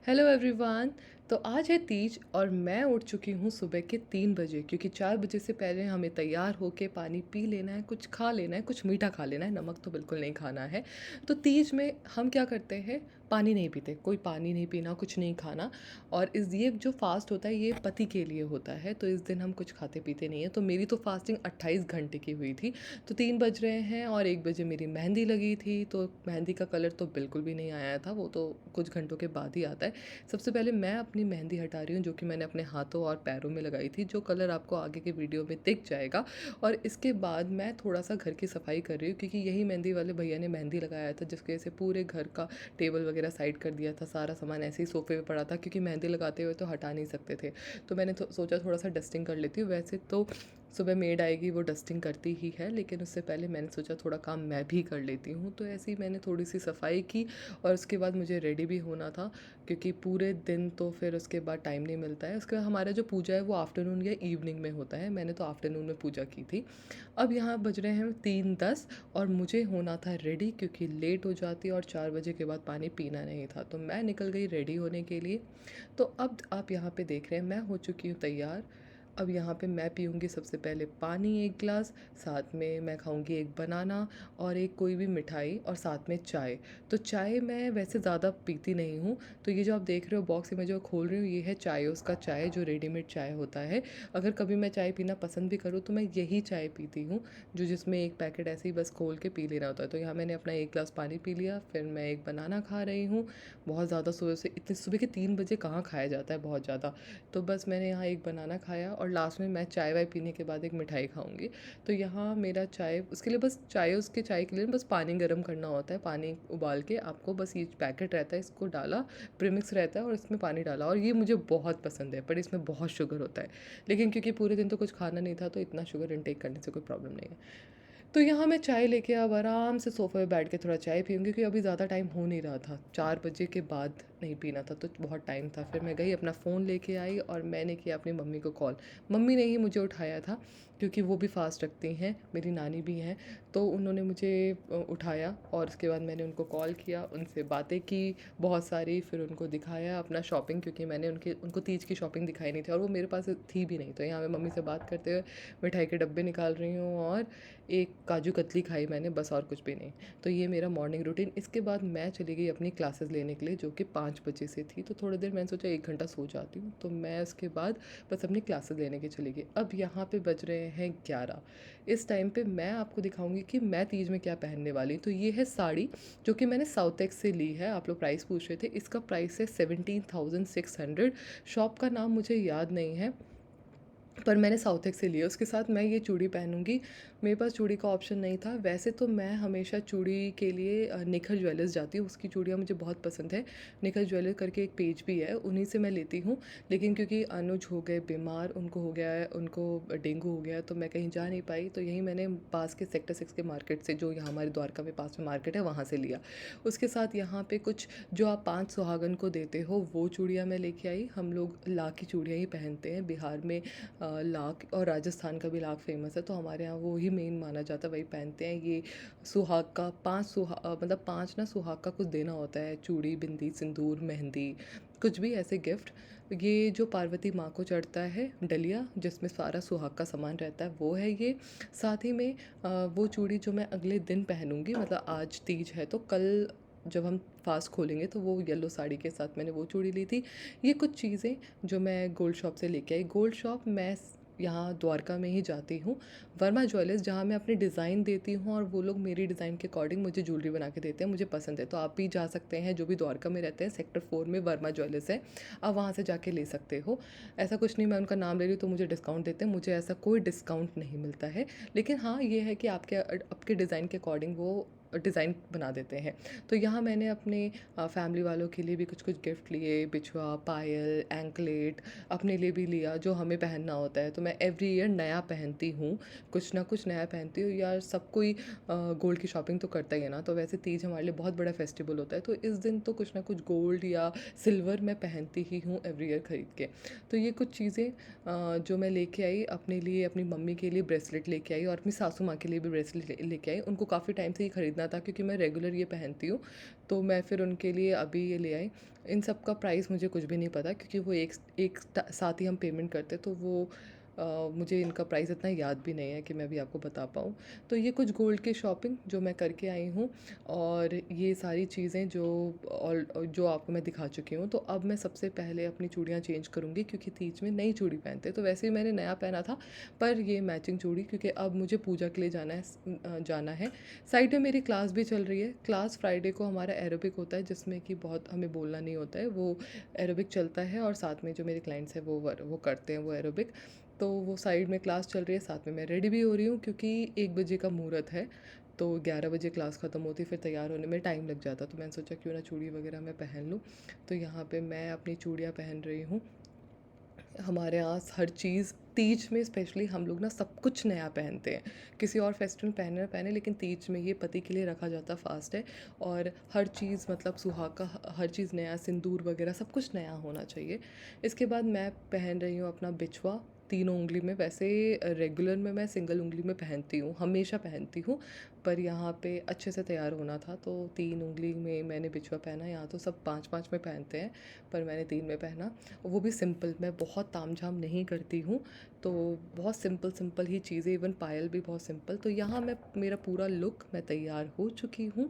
Hello everyone. तो आज है तीज और मैं उठ चुकी हूँ सुबह के 3 बजे, क्योंकि 4 बजे से पहले हमें तैयार होके पानी पी लेना है, कुछ खा लेना है, कुछ मीठा खा लेना है, नमक तो बिल्कुल नहीं खाना है। तो तीज में हम क्या करते हैं, पानी नहीं पीते, कोई पानी नहीं पीना, कुछ नहीं खाना। और इस ये जो फास्ट होता है ये पति के लिए होता है, तो इस दिन हम कुछ खाते पीते नहीं है। तो मेरी तो फास्टिंग 28 घंटे की हुई थी। तो 3 बज रहे हैं और 1 बजे मेरी मेहंदी लगी थी, तो मेहंदी का कलर तो बिल्कुल भी नहीं आया था, वो तो कुछ घंटों के बाद ही आता है। सबसे पहले मैं अपनी मेहंदी हटा रही हूँ, जो कि मैंने अपने हाथों और पैरों में लगाई थी, जो कलर आपको आगे के वीडियो में दिख जाएगा। और इसके बाद मैं थोड़ा सा घर की सफाई कर रही हूँ, क्योंकि यही मेहंदी वाले भैया ने मेहंदी लगाया था, जिसकी वजह से पूरे घर का टेबल वगैरह साइड कर दिया था। सारा सामान ऐसे ही सोफे पे पड़ा था, क्योंकि मेहंदी लगाते हुए तो हटा नहीं सकते थे। तो मैंने सोचा थोड़ा सा डस्टिंग कर लेती हूँ। वैसे तो सुबह मेड आएगी, वो डस्टिंग करती ही है, लेकिन उससे पहले मैंने सोचा थोड़ा काम मैं भी कर लेती हूँ। तो ऐसे ही मैंने थोड़ी सी सफाई की और उसके बाद मुझे रेडी भी होना था, क्योंकि पूरे दिन तो फिर उसके बाद टाइम नहीं मिलता है। उसके बाद हमारा जो पूजा है वो आफ्टरनून या इवनिंग में होता है। मैंने तो आफ्टरनून में पूजा की थी। अब यहाँ बज रहे हैं 3:10 और मुझे होना था रेडी, क्योंकि लेट हो जाती और 4 बजे के बाद पानी पीना नहीं था। तो मैं निकल गई रेडी होने के लिए। तो अब आप यहाँ पे देख रहे हैं मैं हो चुकी हूँ तैयार। अब यहाँ पे मैं पीऊँगी सबसे पहले पानी 1 गिलास, साथ में मैं खाऊँगी एक बनाना और एक कोई भी मिठाई और साथ में चाय। तो चाय मैं वैसे ज़्यादा पीती नहीं हूँ। तो ये जो आप देख रहे हो बॉक्स में जो खोल रही हूँ, ये है चाय उसका चाय, जो रेडीमेड चाय होता है। अगर कभी मैं चाय पीना पसंद भी करूँ तो मैं यही चाय पीती हूँ, जो जिसमें एक पैकेट ऐसे ही बस खोल के पी लेना होता है। तो यहाँ मैंने अपना 1 गिलास पानी पी लिया, फिर मैं एक बनाना खा रही हूँ। बहुत ज़्यादा सुबह से, इतने सुबह के 3 बजे कहाँ खाया जाता है बहुत ज़्यादा। तो बस मैंने यहाँ एक बनाना खाया और लास्ट में मैं चाय वाय पीने के बाद एक मिठाई खाऊंगी। तो यहाँ मेरा चाय, उसके लिए बस चाय, उसके चाय के लिए बस पानी गर्म करना होता है। पानी उबाल के आपको बस ये पैकेट रहता है, इसको डाला, प्रीमिक्स रहता है और इसमें पानी डाला। और ये मुझे बहुत पसंद है, पर इसमें बहुत शुगर होता है। लेकिन क्योंकि पूरे दिन तो कुछ खाना नहीं था, तो इतना शुगर इनटेक करने से कोई प्रॉब्लम नहीं है। तो यहाँ मैं चाय लेके अब आराम से सोफ़े पे बैठ के थोड़ा चाय पीऊँगी, क्योंकि अभी ज़्यादा टाइम हो नहीं रहा था। 4 बजे के बाद नहीं पीना था, तो बहुत टाइम था। फिर मैं गई, अपना फ़ोन लेके आई और मैंने किया अपनी मम्मी को कॉल। मम्मी ने ही मुझे उठाया था, क्योंकि वो भी फ़ास्ट रखती हैं, मेरी नानी भी हैं। तो उन्होंने मुझे उठाया और उसके बाद मैंने उनको कॉल किया, उनसे बातें की बहुत सारी, फिर उनको दिखाया अपना शॉपिंग, क्योंकि मैंने उनको तीज की शॉपिंग दिखाई नहीं थी और वो मेरे पास थी भी नहीं। तो यहाँ मैं मम्मी से बात करते हुए मिठाई के डब्बे निकाल रही हूँ और एक काजू कतली खाई मैंने, बस और कुछ भी नहीं। तो ये मेरा मॉर्निंग रूटीन। इसके बाद मैं चली गई अपनी क्लासेस लेने के लिए, जो कि 5 बजे से थी। तो थोड़ी देर मैंने सोचा 1 घंटा सो जाती हूँ, तो मैं उसके बाद बस अपनी क्लासेस लेने के चली गई। अब यहाँ पे बज रहे हैं 11। इस टाइम पे मैं आपको दिखाऊंगी कि मैं तीज में क्या पहनने वाली हूँ। तो ये है साड़ी, जो कि मैंने साउथेक्स से ली है। आप लोग प्राइस पूछ रहे थे, इसका प्राइस है 17,600। शॉप का नाम मुझे याद नहीं है, पर मैंने साउथेक्स से लिया। उसके साथ मैं ये चूड़ी पहनूंगी। मेरे पास चूड़ी का ऑप्शन नहीं था। वैसे तो मैं हमेशा चूड़ी के लिए निखर ज्वेलर्स जाती हूँ, उसकी चूड़ियाँ मुझे बहुत पसंद है। निखर ज्वेलर करके एक पेज भी है, उन्हीं से मैं लेती हूँ। लेकिन क्योंकि अनुज हो गए बीमार, उनको हो गया है, उनको डेंगू हो गया है, तो मैं कहीं जा नहीं पाई। तो यहीं मैंने पास के सेक्टर 6 के मार्केट से, जो यहाँ हमारे द्वारका में पास में मार्केट है, वहाँ से लिया। उसके साथ यहाँ पे कुछ जो आप 5 सुहागन को देते हो, वो चूड़ियाँ मैं लेके आई। हम लोग लाख की चूड़ियाँ ही पहनते हैं बिहार में। लाख, और राजस्थान का भी लाख फेमस है, तो हमारे यहाँ वो ही मेन माना जाता है, वही पहनते हैं। ये सुहाग का मतलब 5 ना सुहाग का कुछ देना होता है, चूड़ी, बिंदी, सिंदूर, मेहंदी, कुछ भी ऐसे गिफ्ट। ये जो पार्वती माँ को चढ़ता है डलिया, जिसमें सारा सुहाग का सामान रहता है, वो है ये। साथ ही में वो चूड़ी जो मैं अगले दिन पहनूंगी, मतलब आज तीज है तो कल जब हम फास्ट खोलेंगे, तो वो येलो साड़ी के साथ मैंने वो चूड़ी ली थी। ये कुछ चीज़ें जो मैं गोल्ड शॉप से लेके आई। गोल्ड शॉप मैं यहाँ द्वारका में ही जाती हूँ, वर्मा ज्वेलर्स, जहाँ मैं अपनी डिज़ाइन देती हूँ और वो लोग मेरी डिज़ाइन के अकॉर्डिंग मुझे ज्वेलरी बना के देते हैं, मुझे पसंद है। तो आप भी जा सकते हैं, जो भी द्वारका में रहते हैं, सेक्टर 4 में वर्मा ज्वेलर्स है, आप वहाँ से जाके ले सकते हो। ऐसा कुछ नहीं, मैं उनका नाम ले रही हूँ तो मुझे डिस्काउंट देते हैं, मुझे ऐसा कोई डिस्काउंट नहीं मिलता है। लेकिन हाँ, ये है कि आपके डिज़ाइन के अकॉर्डिंग वो डिज़ाइन बना देते हैं। तो यहाँ मैंने अपने फैमिली वालों के लिए भी कुछ कुछ गिफ्ट लिए, बिछुआ, पायल, एंकलेट, अपने लिए भी लिया, जो हमें पहनना होता है। तो मैं एवरी ईयर नया पहनती हूँ, कुछ ना कुछ नया पहनती हूँ यार। सब कोई गोल्ड की शॉपिंग तो करता ही है ना। तो वैसे तीज हमारे लिए बहुत बड़ा फेस्टिवल होता है, तो इस दिन तो कुछ ना कुछ गोल्ड या सिल्वर मैं पहनती ही हूँ एवरी ईयर ख़रीद के। तो ये कुछ चीज़ें जो मैं लेके आई अपने लिए, अपनी मम्मी के लिए ब्रेसलेट लेके आई और अपनी सासू माँ के लिए भी ब्रेसलेट लेके आई। उनको काफ़ी टाइम से ही ख़रीदना खरीदना था क्योंकि मैं रेगुलर ये पहनती हूँ, तो मैं फिर उनके लिए अभी ये ले आई। इन सब का प्राइस मुझे कुछ भी नहीं पता क्योंकि वो एक एक साथ ही हम पेमेंट करते, तो वो मुझे इनका प्राइस इतना याद भी नहीं है कि मैं भी आपको बता पाऊँ। तो ये कुछ गोल्ड की शॉपिंग जो मैं करके आई हूँ, और ये सारी चीज़ें जो आपको मैं दिखा चुकी हूँ। तो अब मैं सबसे पहले अपनी चूड़ियाँ चेंज करूँगी क्योंकि तीज में नई चूड़ी पहनते हैं। तो वैसे ही मैंने नया पहना था, पर ये मैचिंग चूड़ी, क्योंकि अब मुझे पूजा के लिए जाना है। साइड में मेरी क्लास भी चल रही है। क्लास फ्राइडे को हमारा एरोबिक होता है जिसमें कि बहुत हमें बोलना नहीं होता है, वो एरोबिक चलता है और साथ में जो मेरे क्लाइंट्स हैं वो करते हैं वो एरोबिक। तो वो साइड में क्लास चल रही है, साथ में मैं रेडी भी हो रही हूँ क्योंकि 1 बजे का मुहूर्त है। तो 11 बजे क्लास ख़त्म होती, फिर तैयार होने में टाइम लग जाता, तो मैंने सोचा क्यों ना चूड़ी वगैरह मैं पहन लूँ। तो यहाँ पे मैं अपनी चूड़ियाँ पहन रही हूँ। हमारे यहाँ हर चीज़ तीज में स्पेशली हम लोग ना सब कुछ नया पहनते हैं। किसी और फेस्टिवल में पहने ना पहने, लेकिन तीज में ये पति के लिए रखा जाता फास्ट है। और हर चीज़ मतलब सुहाग का हर चीज़ नया, सिंदूर वगैरह सब कुछ नया होना चाहिए। इसके बाद मैं पहन रही हूँ अपना बिछुआ तीनों उंगली में। वैसे रेगुलर में मैं सिंगल उंगली में पहनती हूँ, हमेशा पहनती हूँ, पर यहाँ पे अच्छे से तैयार होना था तो 3 उंगली में मैंने बिछुआ पहना। यहाँ तो सब 5-5 में पहनते हैं, पर मैंने 3 में पहना, वो भी सिंपल। मैं बहुत तामझाम नहीं करती हूँ, तो बहुत सिंपल सिंपल ही चीज़ें, इवन पायल भी बहुत सिंपल। तो यहाँ मैं मेरा पूरा लुक, मैं तैयार हो चुकी हूँ।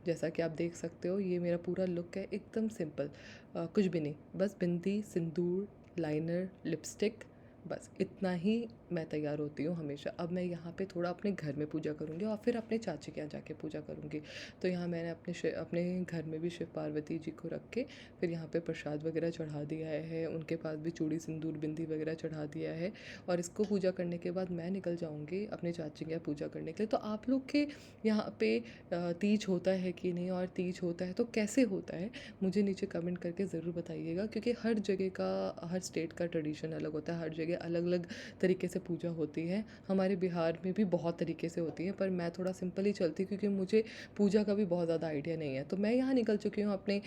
जैसा कि आप देख सकते हो, ये मेरा पूरा लुक है, एकदम सिंपल। कुछ भी नहीं, बस बिंदी, सिंदूर, लाइनर, लिपस्टिक, बस इतना ही मैं तैयार होती हूँ हमेशा। अब मैं यहाँ पे थोड़ा अपने घर में पूजा करूँगी और फिर अपने चाची के यहाँ जाके पूजा करूँगी। तो यहाँ मैंने अपने घर में भी शिव पार्वती जी को रख के फिर यहाँ पे प्रसाद वगैरह चढ़ा दिया है, उनके पास भी चूड़ी, सिंदूर, बिंदी वगैरह चढ़ा दिया है। और इसको पूजा करने के बाद मैं निकल जाऊँगी अपने चाची के यहाँ पूजा करने के लिए। तो आप लोग के यहाँ पे तीज होता है कि नहीं, और तीज होता है तो कैसे होता है, मुझे नीचे कमेंट करके ज़रूर बताइएगा। क्योंकि हर जगह का, हर स्टेट का ट्रेडिशन अलग होता है, हर जगह अलग अलग तरीके से पूजा होती है। हमारे बिहार में भी बहुत तरीके से होती है, पर मैं थोड़ा सिंपल ही चलती हूँ क्योंकि मुझे पूजा का भी बहुत ज़्यादा आइडिया नहीं है। तो मैं यहाँ निकल चुकी हूँ अपने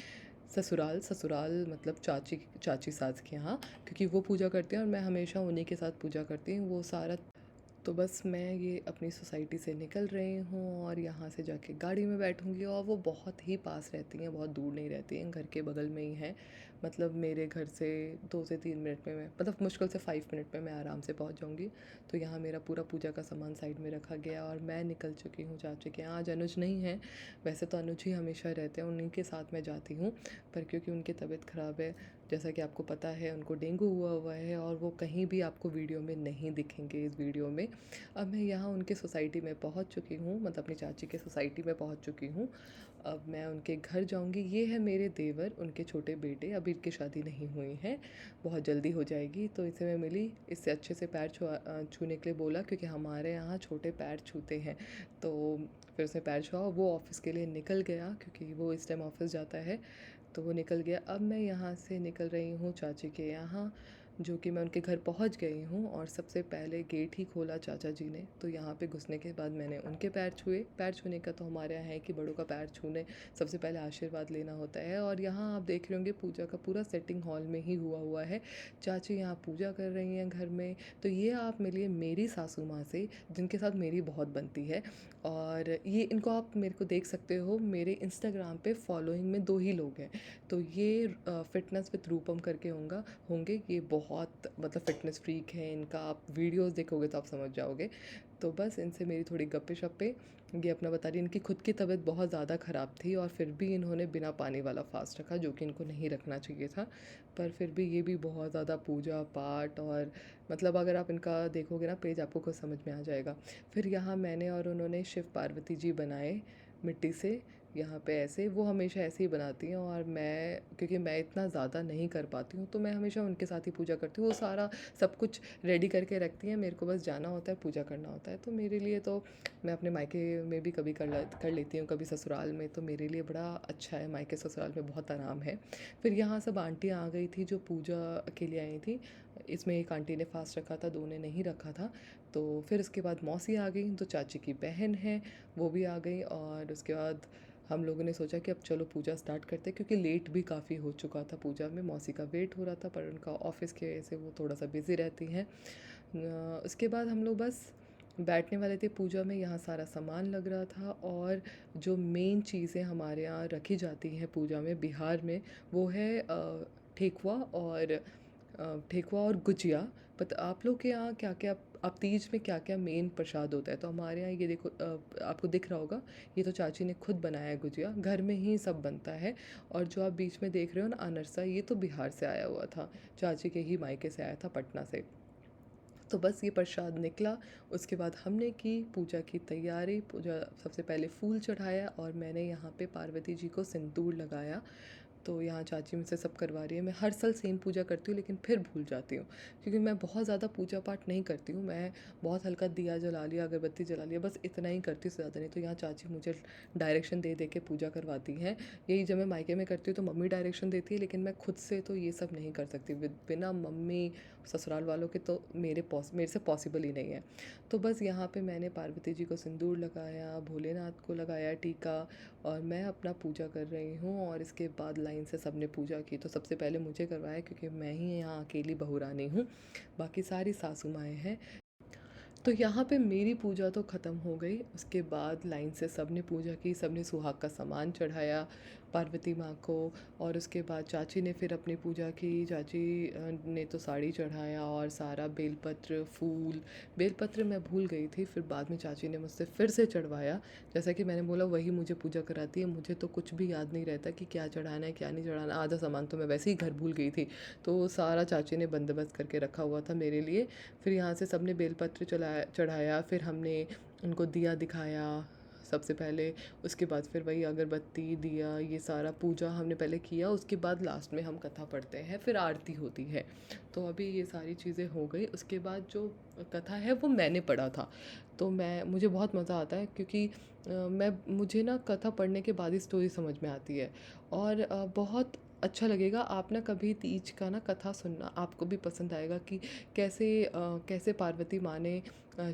ससुराल मतलब चाची सास के यहाँ, क्योंकि वो पूजा करते हैं और मैं हमेशा उन्हीं के साथ पूजा करती हूँ, वो सारा। तो बस मैं ये अपनी सोसाइटी से निकल रही हूँ और यहाँ से जाके गाड़ी में बैठूँगी, और वो बहुत ही पास रहती हैं, बहुत दूर नहीं रहती हैं, घर के बगल में ही हैं। मतलब मेरे घर से 2 से 3 मिनट में, मैं मतलब मुश्किल से 5 मिनट में मैं आराम से पहुँच जाऊँगी। तो यहाँ मेरा पूरा पूजा का सामान साइड में रखा गया और मैं निकल चुकी हूँ चाची के यहाँ। आज अनुज नहीं है, वैसे तो अनुज ही हमेशा रहते हैं, उन्हीं के साथ मैं जाती हूँ, पर क्योंकि उनकी तबीयत ख़राब है, जैसा कि आपको पता है, उनको डेंगू हुआ हुआ है, और वो कहीं भी आपको वीडियो में नहीं दिखेंगे इस वीडियो में। अब मैं यहाँ उनके सोसाइटी में पहुँच चुकी हूँ, मतलब अपनी चाची के सोसाइटी में पहुँच चुकी हूँ। अब मैं उनके घर जाऊँगी। ये है मेरे देवर, उनके छोटे बेटे, अभी इनकी शादी नहीं हुई है, बहुत जल्दी हो जाएगी। तो इसे मैं मिली, इससे अच्छे से पैर छूने के लिए बोला, क्योंकि हमारे यहाँ छोटे पैर छूते हैं। तो फिर उसने पैर छुआ, वो ऑफ़िस के लिए निकल गया क्योंकि वो इस टाइम ऑफ़िस जाता है। तो वो निकल गया। अब मैं यहाँ से निकल रही हूँ चाची के यहाँ, जो कि मैं उनके घर पहुँच गई हूँ, और सबसे पहले गेट ही खोला चाचा जी ने। तो यहाँ पे घुसने के बाद मैंने उनके पैर छुए। पैर छूने का तो हमारे यहाँ है कि बड़ों का पैर छूने सबसे पहले आशीर्वाद लेना होता है। और यहाँ आप देख रहे होंगे पूजा का पूरा सेटिंग हॉल में ही हुआ हुआ है। चाची यहाँ पूजा कर रही हैं घर में। तो ये आप मिलिए मेरी सासू माँ से, जिनके साथ मेरी बहुत बनती है। और ये इनको आप मेरे को देख सकते हो, मेरे इंस्टाग्राम पे फॉलोइंग में 2 ही लोग हैं। तो ये फ़िटनेस विद रूपम करके होंगे। ये बहुत मतलब फ़िटनेस फ्रीक है, इनका आप वीडियोस देखोगे तो आप समझ जाओगे। तो बस इनसे मेरी थोड़ी गप्पे-शप्पे, ये अपना बता रही, इनकी खुद की तबीयत बहुत ज़्यादा ख़राब थी और फिर भी इन्होंने बिना पानी वाला फ़ास्ट रखा, जो कि इनको नहीं रखना चाहिए था। पर फिर भी ये भी बहुत ज़्यादा पूजा पाठ, और मतलब अगर आप इनका देखोगे ना पेज, आपको कुछ समझ में आ जाएगा। फिर यहाँ मैंने और उन्होंने शिव पार्वती जी बनाए मिट्टी से। यहाँ पे ऐसे वो हमेशा ऐसे ही बनाती हैं, और मैं क्योंकि मैं इतना ज़्यादा नहीं कर पाती हूँ, तो मैं हमेशा उनके साथ ही पूजा करती हूँ। वो सारा सब कुछ रेडी करके रखती हैं, मेरे को बस जाना होता है, पूजा करना होता है। तो मेरे लिए तो मैं अपने मायके में भी कभी कर लेती हूँ, कभी ससुराल में, तो मेरे लिए बड़ा अच्छा है, मायके ससुराल में बहुत आराम है। फिर यहाँ सब आंटियाँ आ गई थी जो पूजा के लिए आई थी। इसमें एक आंटी ने फास्ट रखा था, 2 ने नहीं रखा था। तो फिर उसके बाद मौसी आ गई, जो चाची की बहन है, वो भी आ गई। और उसके बाद हम लोगों ने सोचा कि अब चलो पूजा स्टार्ट करते हैं, क्योंकि लेट भी काफ़ी हो चुका था पूजा में। मौसी का वेट हो रहा था, पर उनका ऑफ़िस की वजह से वो थोड़ा सा बिज़ी रहती हैं। उसके बाद हम लोग बस बैठने वाले थे पूजा में, यहाँ सारा सामान लग रहा था। और जो मेन चीज़ें हमारे यहाँ रखी जाती हैं पूजा में बिहार में, वो है ठेकुआ और ठेकुआ और गुजिया। बट आप लोग के यहाँ क्या क्या, आप तीज में क्या क्या मेन प्रसाद होता है? तो हमारे यहाँ ये देखो, आपको दिख रहा होगा, ये तो चाची ने खुद बनाया है गुजिया, घर में ही सब बनता है। और जो आप बीच में देख रहे हो ना अनरसा, ये तो बिहार से आया हुआ था, चाची के ही मायके से आया था, पटना से। तो बस ये प्रसाद निकला। उसके बाद हमने की पूजा की तैयारी। पूजा, सबसे पहले फूल चढ़ाया और मैंने यहाँ पे पार्वती जी को सिंदूर लगाया। तो यहाँ चाची मुझसे सब करवा रही है। मैं हर साल सेम पूजा करती हूँ लेकिन फिर भूल जाती हूँ, क्योंकि मैं बहुत ज़्यादा पूजा पाठ नहीं करती हूँ। मैं बहुत हल्का दिया जला लिया, अगरबत्ती जला लिया, बस इतना ही करती हूँ, उससे ज़्यादा नहीं। तो यहाँ चाची मुझे डायरेक्शन दे दे के पूजा करवाती हैं। यही जब मैं मायके में करती हूँ तो मम्मी डायरेक्शन देती है, लेकिन मैं खुद से तो ये सब नहीं कर सकती बिना मम्मी ससुराल वालों के, तो मेरे से पॉसिबल ही नहीं है। तो बस यहाँ पे मैंने पार्वती जी को सिंदूर लगाया, भोलेनाथ को लगाया टीका, और मैं अपना पूजा कर रही हूँ। और इसके बाद लाइन से सबने पूजा की। तो सबसे पहले मुझे करवाया, क्योंकि मैं ही यहाँ अकेली बहू रानी हूँ, बाकी सारी सासू माएँ हैं। तो यहाँ पे मेरी पूजा तो ख़त्म हो गई। उसके बाद लाइन से सब ने पूजा की, सब ने सुहाग का सामान चढ़ाया पार्वती माँ को। और उसके बाद चाची ने फिर अपनी पूजा की। चाची ने तो साड़ी चढ़ाया और सारा बेलपत्र फूल, बेलपत्र मैं भूल गई थी, फिर बाद में चाची ने मुझसे फिर से चढ़वाया। जैसा कि मैंने बोला, वही मुझे पूजा कराती है, मुझे तो कुछ भी याद नहीं रहता कि क्या चढ़ाना है क्या नहीं चढ़ाना। आधा सामान तो मैं वैसे ही घर भूल गई थी, तो सारा चाची ने बंदोबस्त करके रखा हुआ था मेरे लिए। फिर यहाँ से सब ने बेलपत्र चढ़ाया, फिर हमने उनको दिया दिखाया सबसे पहले। उसके बाद फिर वही अगरबत्ती दिया, ये सारा पूजा हमने पहले किया। उसके बाद लास्ट में हम कथा पढ़ते हैं, फिर आरती होती है। तो अभी ये सारी चीज़ें हो गई। उसके बाद जो कथा है वो मैंने पढ़ा था। तो मुझे बहुत मज़ा आता है, क्योंकि मुझे ना कथा पढ़ने के बाद ही स्टोरी समझ में आती है। और बहुत अच्छा लगेगा। आप ना कभी तीज का ना कथा सुनना, आपको भी पसंद आएगा कि कैसे पार्वती माँ ने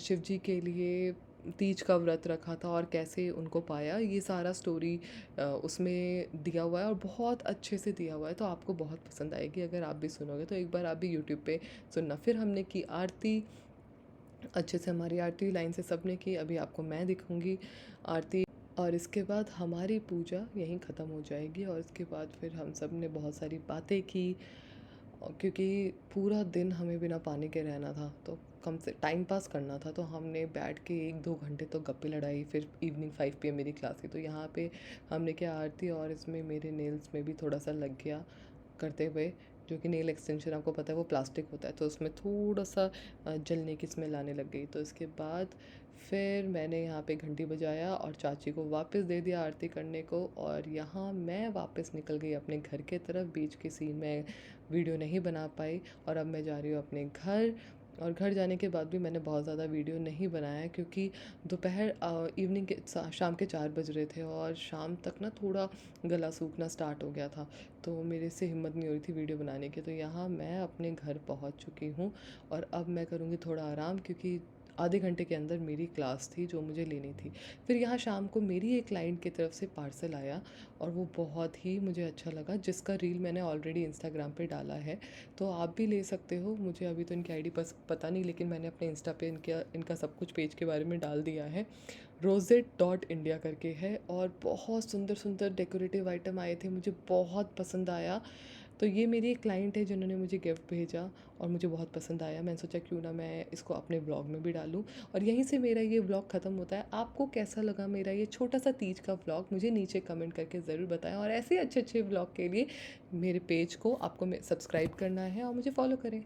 शिव जी के लिए तीज का व्रत रखा था और कैसे उनको पाया। ये सारा स्टोरी उसमें दिया हुआ है, और बहुत अच्छे से दिया हुआ है। तो आपको बहुत पसंद आएगी अगर आप भी सुनोगे। तो एक बार आप भी यूट्यूब पे सुनना। फिर हमने की आरती, अच्छे से हमारी आरती लाइन से सब ने की। अभी आपको मैं दिखाऊंगी आरती। और इसके बाद हमारी पूजा यहीं ख़त्म हो जाएगी। और इसके बाद फिर हम सब ने बहुत सारी बातें की, और क्योंकि पूरा दिन हमें बिना पानी के रहना था, तो कम से टाइम पास करना था, तो हमने बैठ के 1-2 घंटे तो गप्पे लड़ाई। फिर इवनिंग 5 PM मेरी क्लास थी, तो यहाँ पे हमने क्या आरती, और इसमें मेरे नेल्स में भी थोड़ा सा लग गया करते हुए। जो कि नेल एक्सटेंशन आपको पता है वो प्लास्टिक होता है, तो उसमें थोड़ा सा जलने की स्मेल आने लग गई। तो इसके बाद फिर मैंने यहाँ पे घंटी बजाया और चाची को वापस दे दिया आरती करने को। और यहाँ मैं वापस निकल गई अपने घर के तरफ। बीच की सीन में वीडियो नहीं बना पाई, और अब मैं जा रही हूँ अपने घर। और घर जाने के बाद भी मैंने बहुत ज़्यादा वीडियो नहीं बनाया, क्योंकि दोपहर इवनिंग के शाम के 4 बज रहे थे, और शाम तक ना थोड़ा गला सूखना स्टार्ट हो गया था, तो मेरे से हिम्मत नहीं हो रही थी वीडियो बनाने की। तो यहाँ मैं अपने घर पहुँच चुकी हूँ, और अब मैं करूँगी थोड़ा आराम, क्योंकि आधे घंटे के अंदर मेरी क्लास थी जो मुझे लेनी थी। फिर यहाँ शाम को मेरी एक क्लाइंट की तरफ से पार्सल आया, और वो बहुत ही मुझे अच्छा लगा, जिसका रील मैंने ऑलरेडी इंस्टाग्राम पे डाला है। तो आप भी ले सकते हो। मुझे अभी तो इनकी आईडी पता नहीं, लेकिन मैंने अपने इंस्टा पे इनका सब कुछ पेज के बारे में डाल दिया है। rosette.india करके है, और बहुत सुंदर सुंदर डेकोरेटिव आइटम आए थे, मुझे बहुत पसंद आया। तो ये मेरी एक क्लाइंट है जिन्होंने मुझे गिफ्ट भेजा, और मुझे बहुत पसंद आया। मैंने सोचा क्यों ना मैं इसको अपने ब्लॉग में भी डालूं। और यहीं से मेरा ये ब्लॉग ख़त्म होता है। आपको कैसा लगा मेरा ये छोटा सा तीज का ब्लॉग, मुझे नीचे कमेंट करके ज़रूर बताएं। और ऐसे अच्छे अच्छे ब्लॉग के लिए मेरे पेज को आपको सब्सक्राइब करना है और मुझे फॉलो करें।